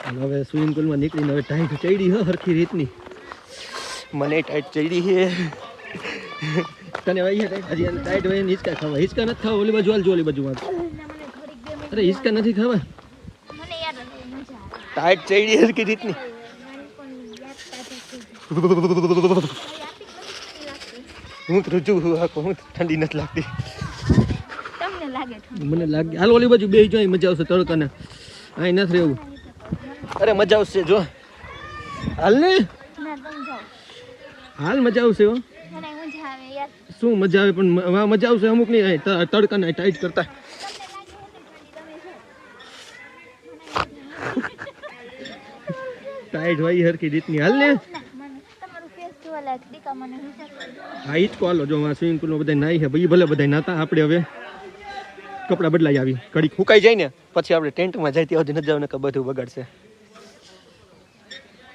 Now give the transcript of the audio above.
હવે સ્વિમિંગ પુલમાં નીકળીને હવે ટાઈટ ચડી હો હરખી રીતની મને ટાઈટ ચડી છે તને ભાઈ હજી ટાઈટ હોય હિંચકા ખાવા હિંચકા નથી ખાવા ઓલી બાજુ હાલ જો ઓલી બાજુ અરે હિંચકા નથી ખાવા ટાઈટ ચડી હરખી રીતની હું તો રજુ હું ઠંડી નથી લાગતી મને લાગે હાલ ઓલી બાજુ બે જોઈ મજા આવશે તડકાને અહીં નથી રહેવું અરે મજા આવશે જો હાલ ને હાલ મજા આવશે હો શું મજા આવે પણ મજા આવશે અમુક નહીં તડકાને ટાઈટ કરતા ટાઈટ હોય હરખી રીતની હાલ ને હા ઈ જ હાલો જો સ્વિમિંગ પુલમાં બધા નાહી છે ભાઈ ભલે બધા નાતા આપણે હવે કપડાં બદલાઈ આવી ઘડીક ફૂંકાઈ જાય ને પછી આપણે ટેન્ટમાં જાય ત્યાં સુધી ન જવાનું કે બધું બગાડશે